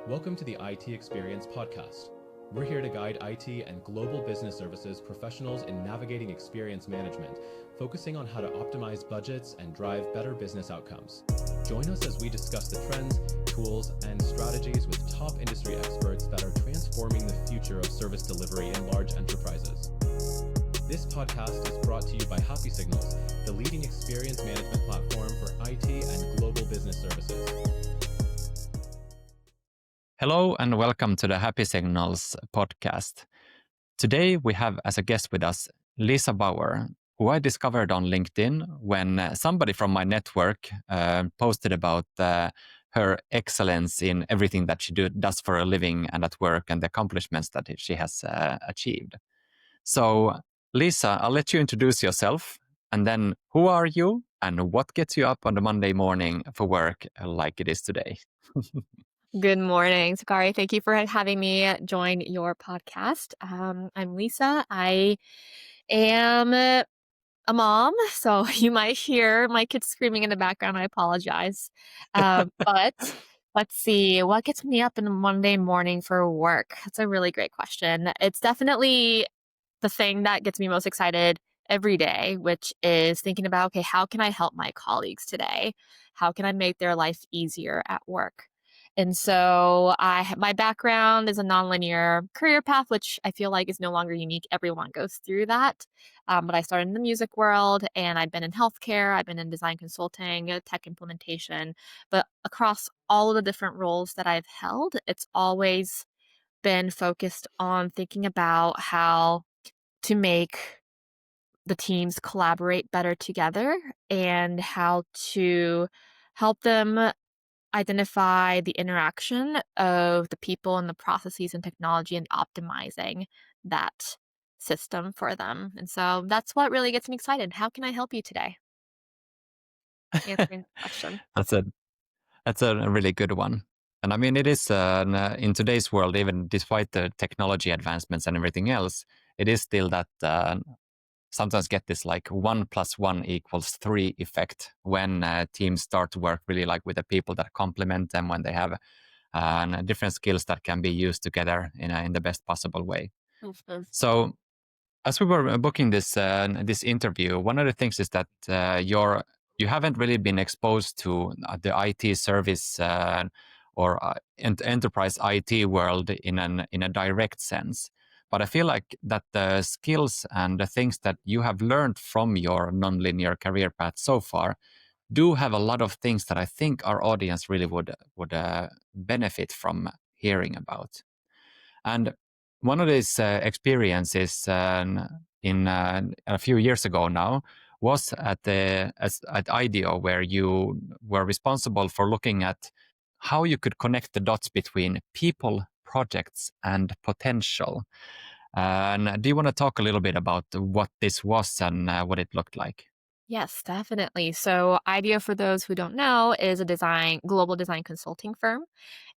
Welcome to the IT Experience podcast. We're here to guide IT and global business services professionals in navigating experience management, focusing on how to optimize budgets and drive better business outcomes. Join us as we discuss the trends, tools, and strategies with top industry experts that are transforming the future of service delivery in large enterprises. This podcast is brought to you by HappySignals, the leading experience management platform for IT and global business services. Hello and welcome to the HappySignals podcast. Today we have as a guest with us Lisa Bauer, who I discovered on LinkedIn when somebody from my network posted about her excellence in everything that she does for a living and at work and the accomplishments that she has achieved. So Lisa, I'll let you introduce yourself and then who are you and what gets you up on the Monday morning for work like it is today? Good morning, Sakari. Thank you for having me join your podcast. I'm Lisa. I am a mom, so you might hear my kids screaming in the background. I apologize. But let's see, what gets me up in the Monday morning for work? That's a really great question. It's definitely the thing that gets me most excited every day, which is thinking about, okay, how can I help my colleagues today? How can I make their life easier at work? And so my background is a nonlinear career path, which I feel like is no longer unique. Everyone goes through that. But I started in the music world and I've been in healthcare, I've been in design consulting, tech implementation, but across all of the different roles that I've held, it's always been focused on thinking about how to make the teams collaborate better together and how to help them identify the interaction of the people and the processes and technology and optimizing that system for them. And so that's what really gets me excited. How can I help you today? Answering the question. That's a really good one. And I mean, it is in today's world, even despite the technology advancements and everything else, it is still that sometimes get this like 1 + 1 = 3 effect when teams start to work really like with the people that complement them, when they have different skills that can be used together in the best possible way. Mm-hmm. So as we were booking this interview, one of the things is that you haven't really been exposed to the IT service or enterprise IT world in a direct sense. But I feel like that the skills and the things that you have learned from your nonlinear career path so far do have a lot of things that I think our audience really would benefit from hearing about. And one of these experiences in a few years ago now was at IDEO, where you were responsible for looking at how you could connect the dots between people, projects, and potential. And do you want to talk a little bit about what this was and what it looked like? Yes, definitely. So IDEO, for those who don't know, is a global design consulting firm.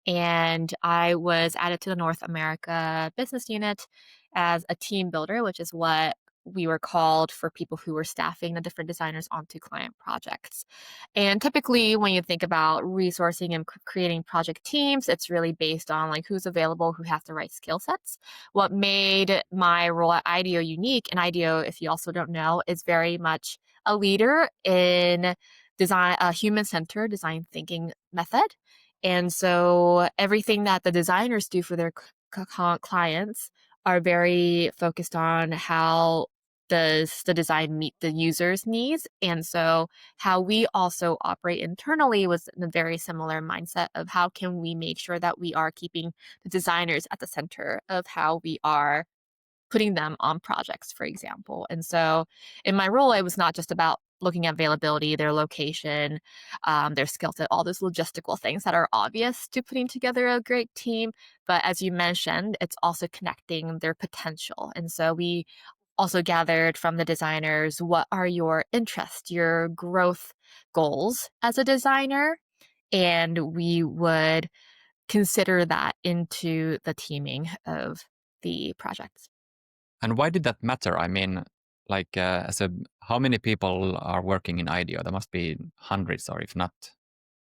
And I was added to the North America business unit as a team builder, which is what we were called for people who were staffing the different designers onto client projects. And typically, when you think about resourcing and creating project teams, it's really based on like who's available, who has the right skill sets. What made my role at IDEO unique, and IDEO, if you also don't know, is very much a leader in design, a human-centered design thinking method. And so everything that the designers do for their clients are very focused on how does the design meet the user's needs. And so how we also operate internally was in a very similar mindset of how can we make sure that we are keeping the designers at the center of how we are putting them on projects, for example. And so in my role, it was not just about looking at availability, their location, their skill set, all those logistical things that are obvious to putting together a great team. But as you mentioned, it's also connecting their potential. And so we also gathered from the designers, what are your interests, your growth goals as a designer? And we would consider that into the teaming of the projects. And why did that matter? I mean, like, how many people are working in IDEO? There must be hundreds, or if not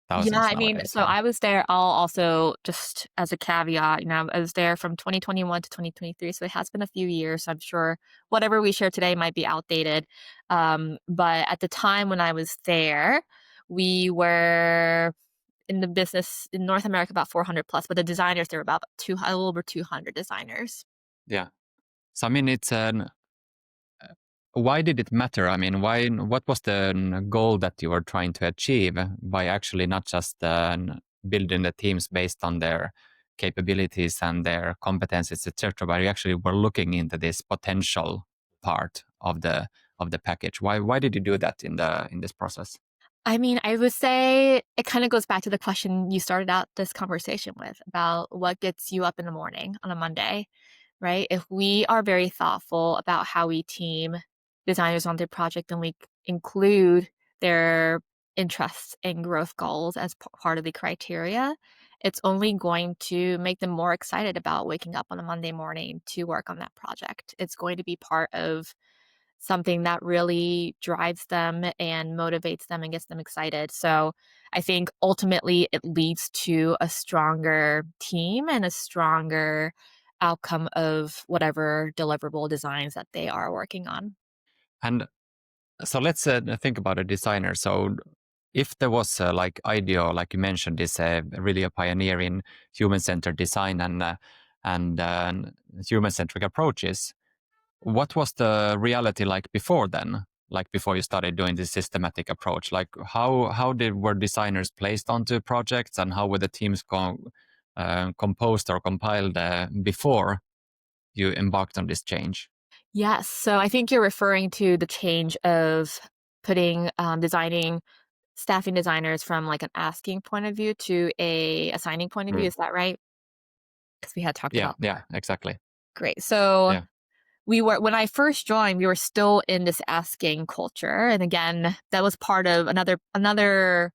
Yeah, thousands I mean, nowadays. so I was there. I'll also just as a caveat, I was there from 2021 to 2023, so it has been a few years. So I'm sure whatever we share today might be outdated. But at the time when I was there, we were in the business in North America about 400 plus, but the designers there were about a little over 200 designers. Yeah. So I mean, it's an why did it matter? I mean, what was the goal that you were trying to achieve by actually not just building the teams based on their capabilities and their competencies, etc., but you actually were looking into this potential part of the package. Why did you do that in this process? I mean, I would say it kind of goes back to the question you started out this conversation with about what gets you up in the morning on a Monday, right? If we are very thoughtful about how we team designers on their project and we include their interests and growth goals as part of the criteria, it's only going to make them more excited about waking up on a Monday morning to work on that project. It's going to be part of something that really drives them and motivates them and gets them excited. So I think ultimately it leads to a stronger team and a stronger outcome of whatever deliverable designs that they are working on. And so let's think about a designer. So if there was like IDEO, like you mentioned, is really a pioneer in human-centered design and human-centric approaches. What was the reality like before then? Like before you started doing this systematic approach, like were designers placed onto projects, and how were the teams composed or compiled before you embarked on this change? Yes. So I think you're referring to the change of putting designing staffing designers from like an asking point of view to a assigning point of view. Mm. Is that right? Because we had talked Yeah, about yeah, exactly. great. So Yeah. when I first joined, we were still in this asking culture. And again, that was part of another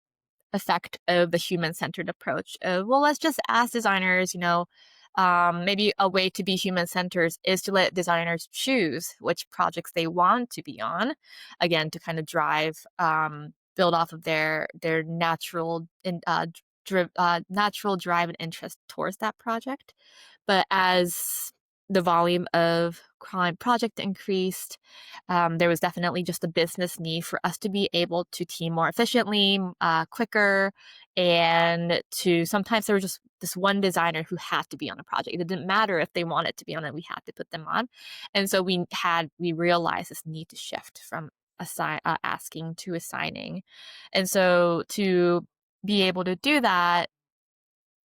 effect of the human-centered approach of, well, let's just ask designers, maybe a way to be human-centered is to let designers choose which projects they want to be on, again, to kind of build off of their natural drive and interest towards that project. But as the volume of client project increased, there was definitely just a business need for us to be able to team more efficiently, quicker, and to sometimes there was just this one designer who had to be on a project. It didn't matter if they wanted to be on it; we had to put them on. And so we realized this need to shift from asking to assigning, and so to be able to do that,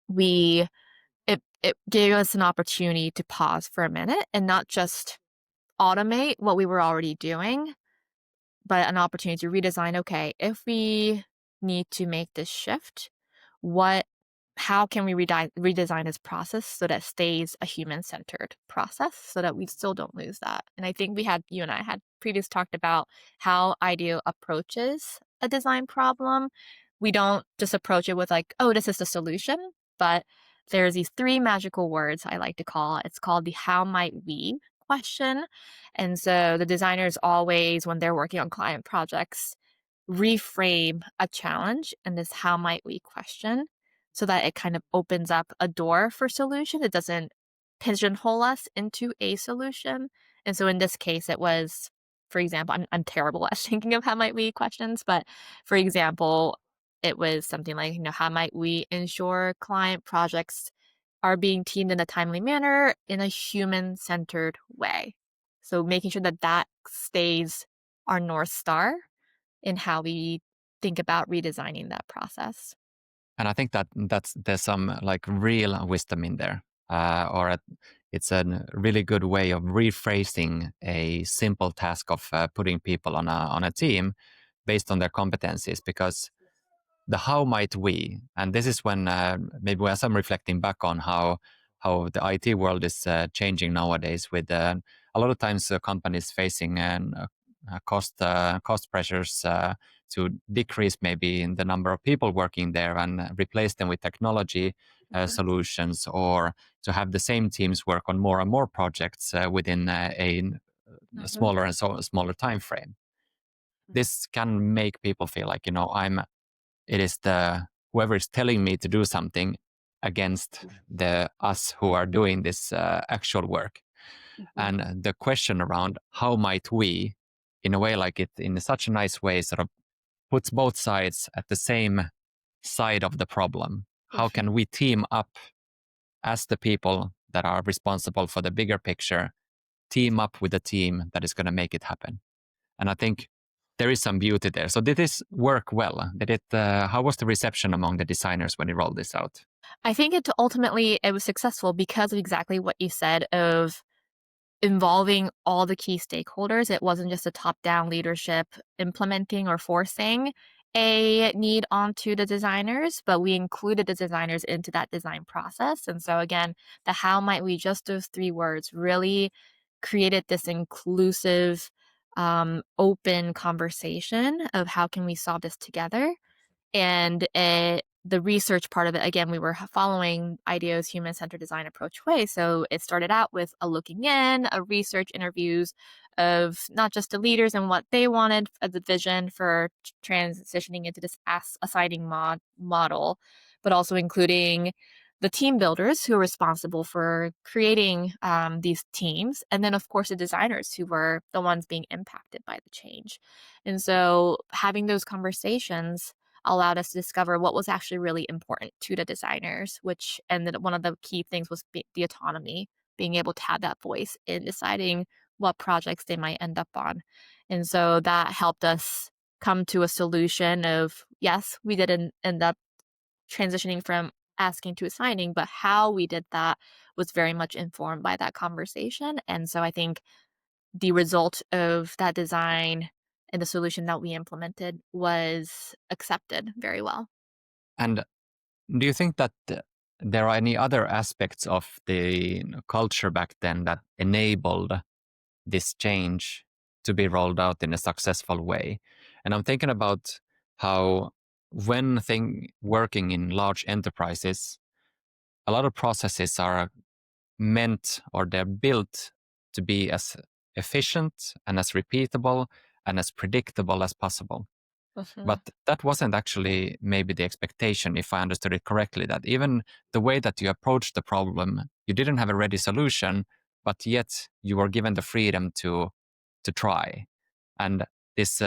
we it gave us an opportunity to pause for a minute and not just automate what we were already doing, but an opportunity to redesign, okay, if we need to make this shift, what how can we redesign this process so that it stays a human-centered process so that we still don't lose that? And I think you and I had previously talked about how IDEO approaches a design problem. We don't just approach it with like, oh, this is the solution, but there's these three magical words I like to call. It's called the how might we question. And so the designers always, when they're working on client projects, reframe a challenge and this how might we question so that it kind of opens up a door for solution. It doesn't pigeonhole us into a solution. And so in this case, it was, for example, I'm terrible at thinking of how might we questions, but for example, it was something like, how might we ensure client projects are being teamed in a timely manner in a human-centered way. So making sure that that stays our North Star in how we think about redesigning that process. And I think there's some like real wisdom in there, it's a really good way of rephrasing a simple task of putting people on a team based on their competencies. Because the how might we, and this is when maybe as I'm reflecting back on how the IT world is changing nowadays, with a lot of times companies facing cost pressures to decrease maybe in the number of people working there and replace them with technology solutions, or to have the same teams work on more and more projects within a Mhm. smaller and smaller time frame. This can make people feel like, it is the whoever is telling me to do something against us who are doing this actual work. And the question around how might we, in a way like it in such a nice way, sort of puts both sides at the same side of the problem. How can we team up as the people that are responsible for the bigger picture, team up with a team that is going to make it happen? And I think there is some beauty there. So did this work well? How was the reception among the designers when you rolled this out? I think it was successful because of exactly what you said of involving all the key stakeholders. It wasn't just a top-down leadership implementing or forcing a need onto the designers, but we included the designers into that design process. And so again, the how might we, just those 3 words really created this inclusive, open conversation of how can we solve this together. And the research part of it, again, we were following IDEO's human-centered design approach way. So it started out with a looking in, a research interviews of not just the leaders and what they wanted as the vision for transitioning into this assigning model, but also including the team builders who are responsible for creating these teams. And then, of course, the designers who were the ones being impacted by the change. And so having those conversations allowed us to discover what was actually really important to the designers, and then one of the key things was the autonomy, being able to have that voice in deciding what projects they might end up on. And so that helped us come to a solution of, yes, we didn't end up transitioning from asking to assigning, but how we did that was very much informed by that conversation. And so I think the result of that design and the solution that we implemented was accepted very well. And do you think that there are any other aspects of the culture back then that enabled this change to be rolled out in a successful way? And I'm thinking about how when working in large enterprises, a lot of processes are meant or they're built to be as efficient and as repeatable and as predictable as possible. But that wasn't actually maybe the expectation, if I understood it correctly, that even the way that you approached the problem, you didn't have a ready solution, but yet you were given the freedom to try. And this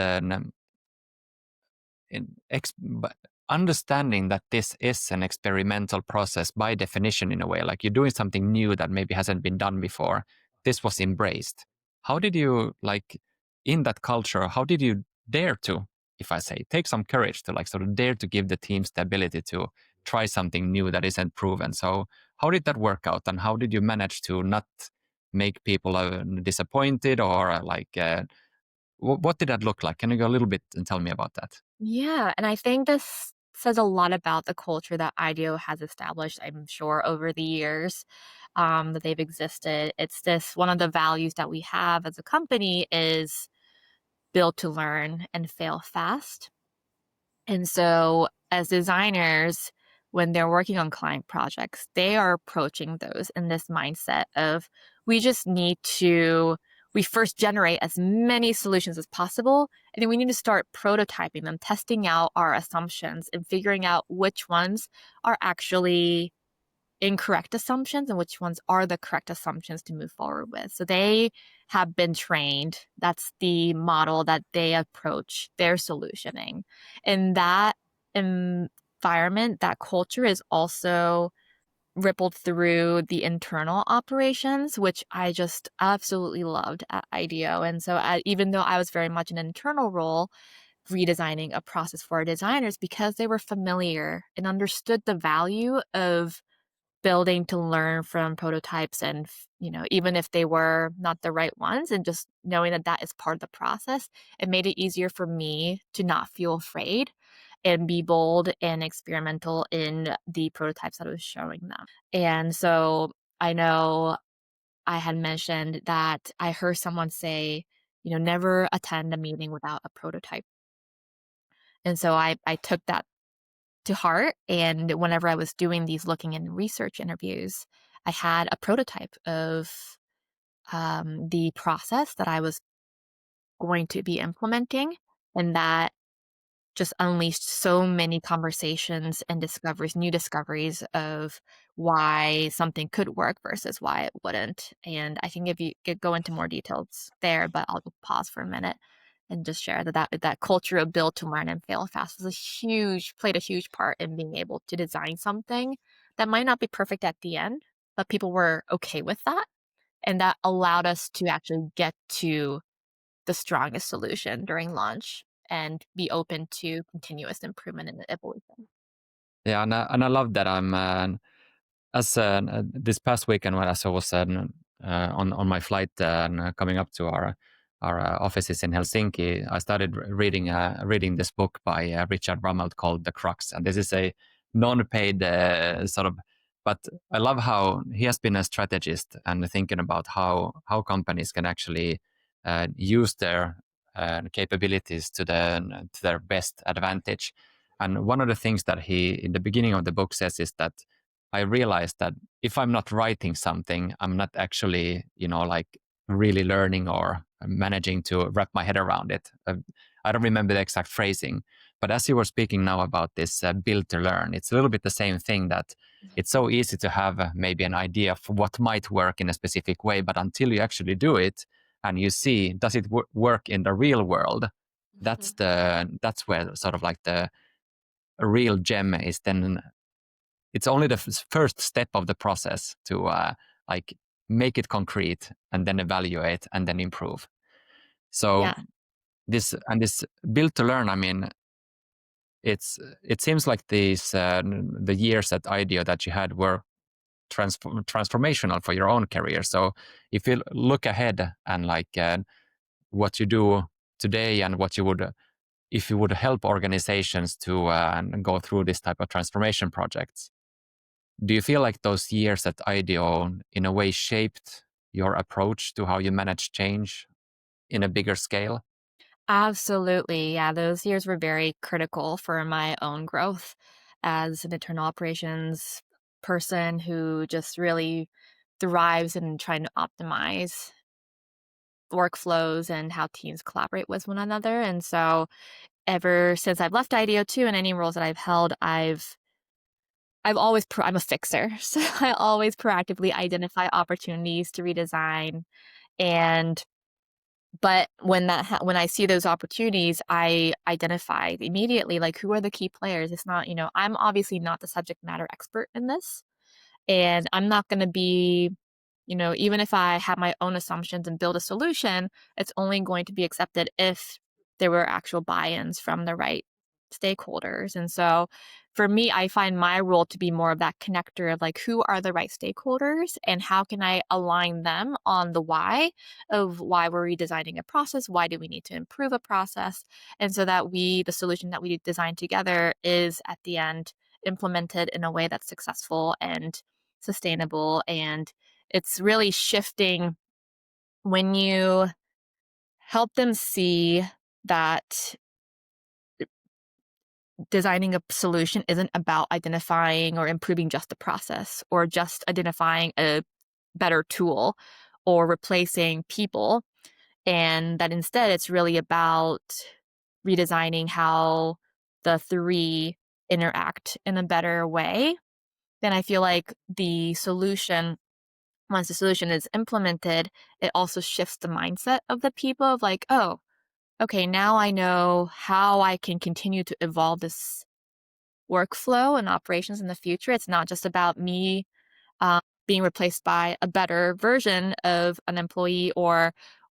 understanding that this is an experimental process by definition, in a way, like you're doing something new that maybe hasn't been done before, this was embraced. How did you, like, in that culture, how did you dare to, if I say, take some courage to like sort of dare to give the teams the ability to try something new that isn't proven? So how did that work out, and how did you manage to not make people disappointed, or what did that look like? Can you go a little bit and tell me about that? Yeah, and I think this says a lot about the culture that IDEO has established, I'm sure, over the years that they've existed. It's this one of the values that we have as a company is build to learn and fail fast. And so as designers, when they're working on client projects, they are approaching those in this mindset of we first generate as many solutions as possible, and then we need to start prototyping them, testing out our assumptions and figuring out which ones are actually incorrect assumptions and which ones are the correct assumptions to move forward with. So they have been trained. That's the model that they approach their solutioning. And that environment, that culture is also rippled through the internal operations, which I just absolutely loved at IDEO. And so even though I was very much an internal role, redesigning a process for our designers, because they were familiar and understood the value of building to learn from prototypes, and even if they were not the right ones, and just knowing that that is part of the process, it made it easier for me to not feel afraid and be bold and experimental in the prototypes that I was showing them. And so I know I had mentioned that I heard someone say, never attend a meeting without a prototype. And so I took that to heart. And whenever I was doing these looking in research interviews, I had a prototype of the process that I was going to be implementing. And that just unleashed so many conversations and discoveries, new discoveries of why something could work versus why it wouldn't. And I can go into more details there, but I'll pause for a minute and just share that culture of build to learn and fail fast played a huge part in being able to design something that might not be perfect at the end, but people were okay with that. And that allowed us to actually get to the strongest solution during launch and be open to continuous improvement and evolution. Yeah, and I love that. I'm as this past weekend when I was on my flight coming up to our offices in Helsinki, I started reading this book by Richard Rummelt called The Crux, and this is a non-paid sort of. But I love how he has been a strategist and thinking about how companies can actually use their capabilities to their best advantage. And one of the things that he in the beginning of the book says is that I realized that if I'm not writing something, I'm not actually, like really learning or managing to wrap my head around it. I don't remember the exact phrasing, but as you were speaking now about this build to learn, it's a little bit the same thing that it's so easy to have maybe an idea for what might work in a specific way, but until you actually do it and you see, does it work in the real world? That's where sort of like the real gem is then it's only the first step of the process to like make it concrete and then evaluate and then improve. So Yeah. this build to learn, I mean, it seems like the years at IDEO that you had were transformational for your own career. So if you look ahead and like what you do today and what you would if you would help organizations to go through this type of transformation projects, do you feel like those years at IDEO in a way shaped your approach to how you manage change in a bigger scale? Absolutely. Yeah, those years were very critical for my own growth as an internal operations person who just really thrives in trying to optimize workflows and how teams collaborate with one another. And so ever since I've left IDEO too, and any roles that I've held, I'm a fixer. So I always proactively identify opportunities to redesign. And but when I see those opportunities, I identify immediately like who are the key players. It's not, I'm obviously not the subject matter expert in this, and I'm not going to be, even if I have my own assumptions and build a solution, it's only going to be accepted if there were actual buy-ins from the right stakeholders. And so for me, I find my role to be more of that connector of like, who are the right stakeholders and how can I align them on the why of why we're redesigning a process? Why do we need to improve a process? And so that the solution that we design together is at the end implemented in a way that's successful and sustainable. And it's really shifting when you help them see that designing a solution isn't about identifying or improving just the process or just identifying a better tool or replacing people. And that instead it's really about redesigning how the three interact in a better way. Then I feel like once the solution is implemented, it also shifts the mindset of the people of like, oh, okay, now I know how I can continue to evolve this workflow and operations in the future. It's not just about me being replaced by a better version of an employee or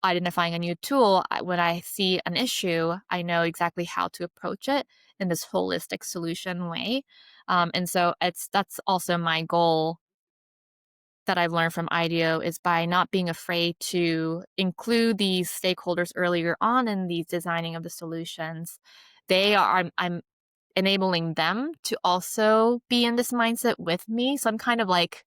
identifying a new tool. When I see an issue, I know exactly how to approach it in this holistic solution way. And so that's also my goal that I've learned from IDEO is by not being afraid to include these stakeholders earlier on in the designing of the solutions. I'm enabling them to also be in this mindset with me. So I'm kind of like,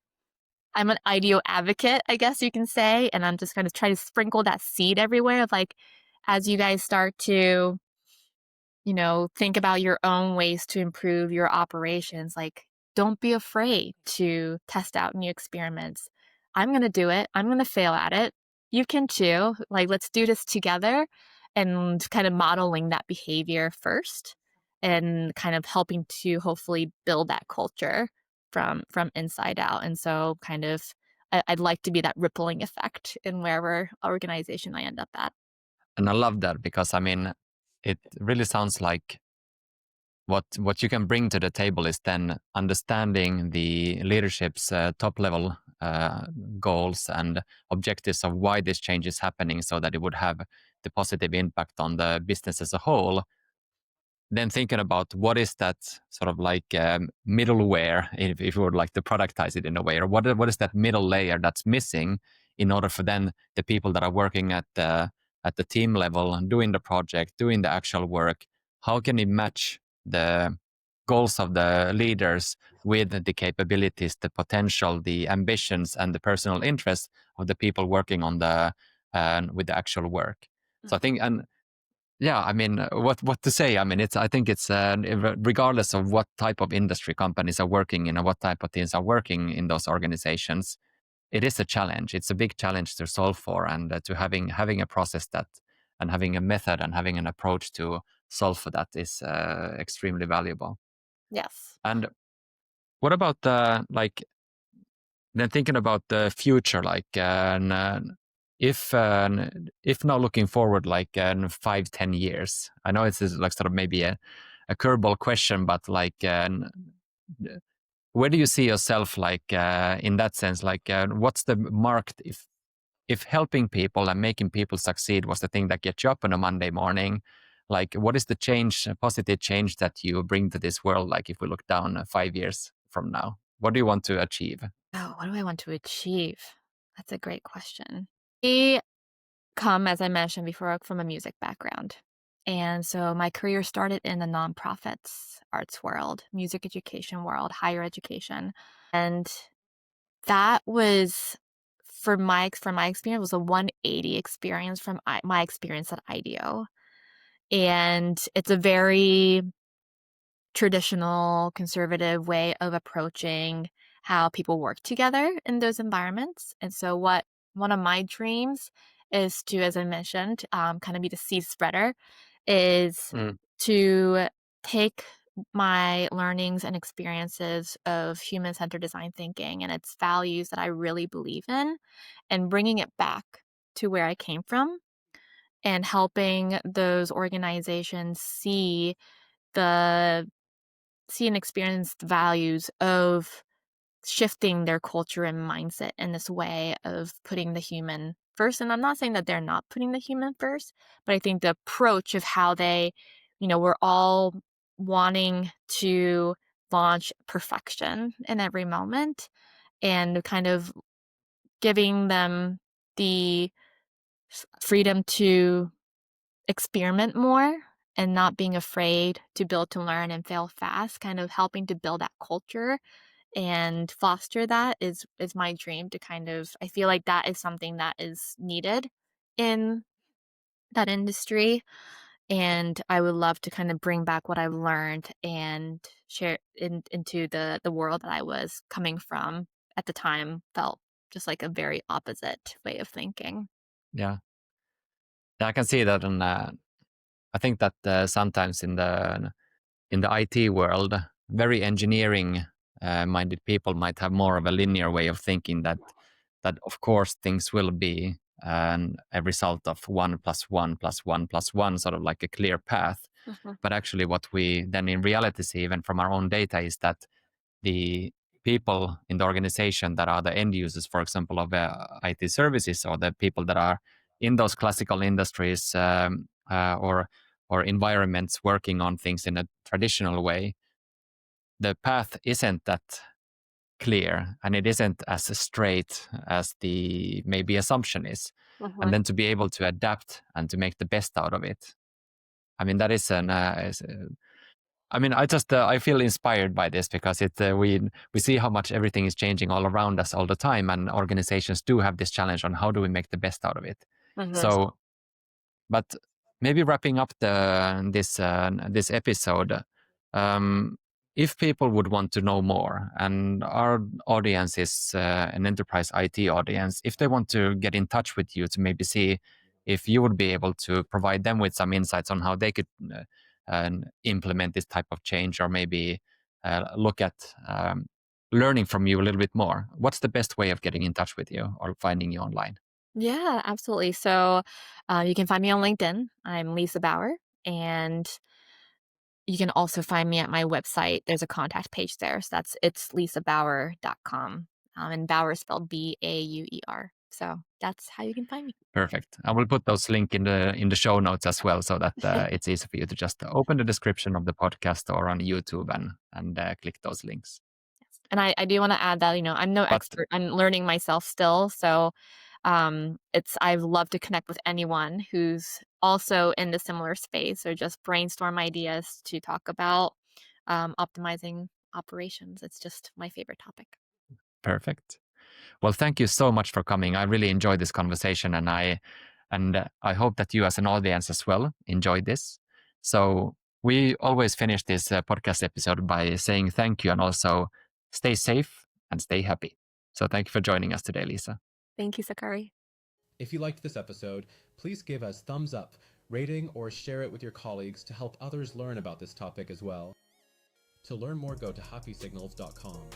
I'm an IDEO advocate, I guess you can say. And I'm just kind of trying to sprinkle that seed everywhere of like, as you guys start to, think about your own ways to improve your operations, like, don't be afraid to test out new experiments. I'm going to do it. I'm going to fail at it. You can too. Like, let's do this together and kind of modeling that behavior first. and kind of helping to hopefully build that culture from inside out. And so kind of I'd like to be that rippling effect in wherever organization I end up at. And I love that because, I mean, it really sounds like what you can bring to the table is then understanding the leadership's top level goals and objectives of why this change is happening so that it would have the positive impact on the business as a whole. Then thinking about what is that sort of like middleware, if you would like to productize it in a way, or what is that middle layer that's missing in order for then the people that are working at the team level and doing the project, doing the actual work, how can it match the goals of the leaders with the capabilities, the potential, the ambitions, and the personal interests of the people working on the with the actual work. So I think, and yeah, I mean, what to say? I mean, I think it's regardless of what type of industry companies are working in and what type of teams are working in those organizations, it is a challenge. It's a big challenge to solve for, and to having a process that, and having a method and having an approach to solve for that is extremely valuable. Yes. And what about like then thinking about the future, like if now looking forward like 5-10 years, I know it's like sort of maybe a curveball question, but like where do you see yourself like in that sense? Like what's the mark if helping people and making people succeed was the thing that gets you up on a Monday morning? Like what is the change, positive change that you bring to this world? Like if we look down 5 years from now, what do you want to achieve? Oh, what do I want to achieve? That's a great question. I come, as I mentioned before, from a music background. And so my career started in the nonprofits, arts world, music education world, higher education. And that was, from my experience, was a 180 experience from my experience at IDEO. And it's a very traditional conservative way of approaching how people work together in those environments. And so one of my dreams is to, as I mentioned, kind of be the seed spreader, is to take my learnings and experiences of human-centered design thinking and its values that I really believe in, and bringing it back to where I came from and helping those organizations see and experience the values of shifting their culture and mindset in this way of putting the human first. And I'm not saying that they're not putting the human first, but I think the approach of how they, we're all wanting to launch perfection in every moment, and kind of giving them the freedom to experiment more and not being afraid to build to learn and fail fast, kind of helping to build that culture and foster that is my dream. To kind of, I feel like that is something that is needed in that industry, and I would love to kind of bring back what I've learned and share into the world that I was coming from at the time. Felt just like a very opposite way of thinking. Yeah, I can see that, and I think that sometimes in the IT world, very engineering minded people might have more of a linear way of thinking that of course things will be a result of 1 + 1 + 1 + 1, sort of like a clear path. But actually, what we then in reality see, even from our own data, is that the people in the organization that are the end users, for example, of IT services, or the people that are in those classical industries or environments working on things in a traditional way, the path isn't that clear and it isn't as straight as the maybe assumption is. And then to be able to adapt and to make the best out of it, I mean, that is I mean, I feel inspired by this because we see how much everything is changing all around us all the time, and organizations do have this challenge on how do we make the best out of it. So, but maybe wrapping up this episode, if people would want to know more, and our audience is an enterprise IT audience, if they want to get in touch with you to maybe see if you would be able to provide them with some insights on how they could implement this type of change, or maybe look at learning from you a little bit more, what's the best way of getting in touch with you or finding you online? Yeah, absolutely. So you can find me on LinkedIn. I'm Lisa Bauer. And you can also find me at my website. There's a contact page there. So it's lisabauer.com. And Bauer is spelled Bauer. So that's how you can find me. Perfect. I will put those link in the show notes as well, so that it's easy for you to just open the description of the podcast or on YouTube and click those links. And I do want to add that, I'm no expert. I'm learning myself still. So I'd love to connect with anyone who's also in the similar space, or just brainstorm ideas to talk about optimizing operations. It's just my favorite topic. Perfect. Well, thank you so much for coming. I really enjoyed this conversation, and I hope that you as an audience as well enjoyed this. So we always finish this podcast episode by saying thank you, and also stay safe and stay happy. So thank you for joining us today, Lisa. Thank you, Sakari. If you liked this episode, please give us thumbs up, rating, or share it with your colleagues to help others learn about this topic as well. To learn more, go to HappySignals.com.